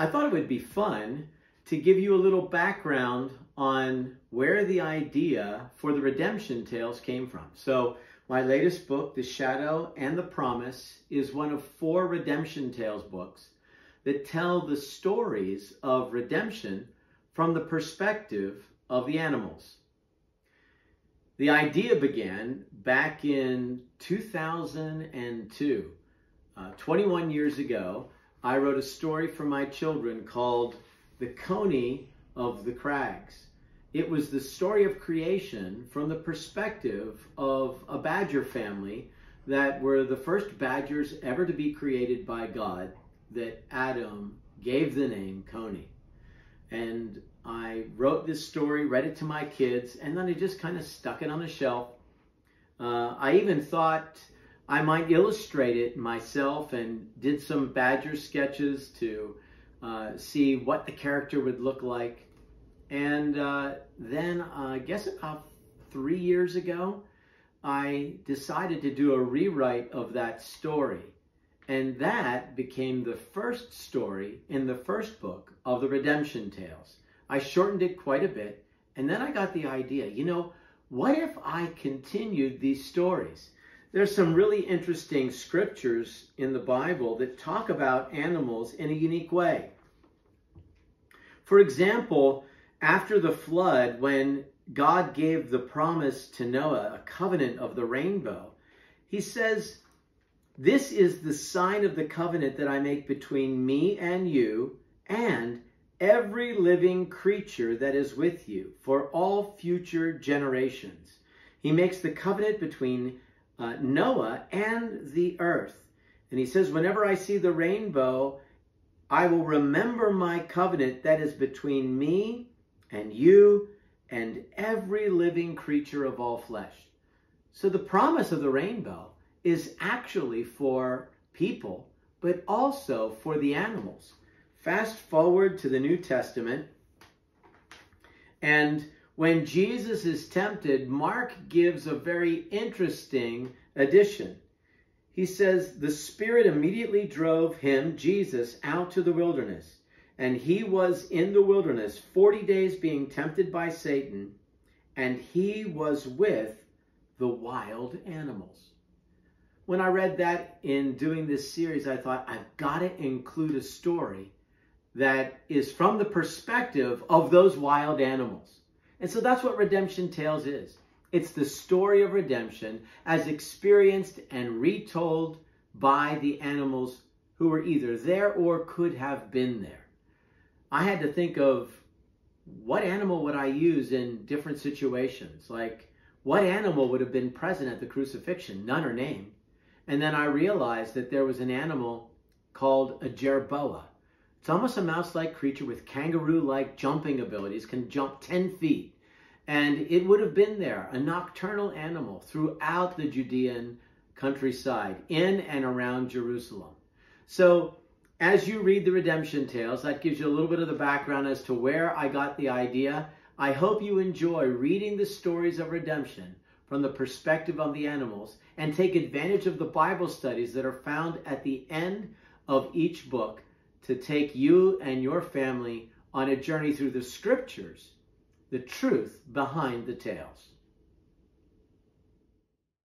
I thought it would be fun to give you a little background on where the idea for the redemption tales came from. So my latest book, The Shadow and the Promise, is one of 4 redemption tales books that tell the stories of redemption from the perspective of the animals. The idea began back in 2002. 21 years ago, I wrote a story for my children called The Coney of the Crags. It was the story of creation from the perspective of a badger family that were the first badgers ever to be created by God, that Adam gave the name Coney. And I wrote this story, read it to my kids, and then I just kind of stuck it on the shelf. I even thought I might illustrate it myself and did some badger sketches to see what the character would look like. And then I guess about 3 years ago, I decided to do a rewrite of that story. And that became the first story in the first book of the Redemption Tales. I shortened it quite a bit, and then I got the idea, you know, what if I continued these stories? There's some really interesting scriptures in the Bible that talk about animals in a unique way. For example, after the flood, when God gave the promise to Noah, a covenant of the rainbow, he says, "This is the sign of the covenant that I make between me and you and every living creature that is with you for all future generations." He makes the covenant between Noah and the earth. And he says, "Whenever I see the rainbow, I will remember my covenant that is between me and you and every living creature of all flesh." So the promise of the rainbow is actually for people, but also for the animals. Fast forward to the New Testament, and when Jesus is tempted, Mark gives a very interesting addition. He says, "The Spirit immediately drove him," Jesus, "out to the wilderness. And he was in the wilderness 40 days being tempted by Satan, and he was with the wild animals." When I read that in doing this series, I thought, I've got to include a story that is from the perspective of those wild animals. And so that's what Redemption Tales is. It's the story of redemption as experienced and retold by the animals who were either there or could have been there. I had to think of what animal would I use in different situations. Like, what animal would have been present at the crucifixion? None are named. And then I realized that there was an animal called a jerboa. It's almost a mouse-like creature with kangaroo-like jumping abilities, can jump 10 feet. And it would have been there, a nocturnal animal throughout the Judean countryside, in and around Jerusalem. So as you read the Redemption Tales, that gives you a little bit of the background as to where I got the idea. I hope you enjoy reading the stories of redemption from the perspective of the animals and take advantage of the Bible studies that are found at the end of each book to take you and your family on a journey through the scriptures, the truth behind the tales.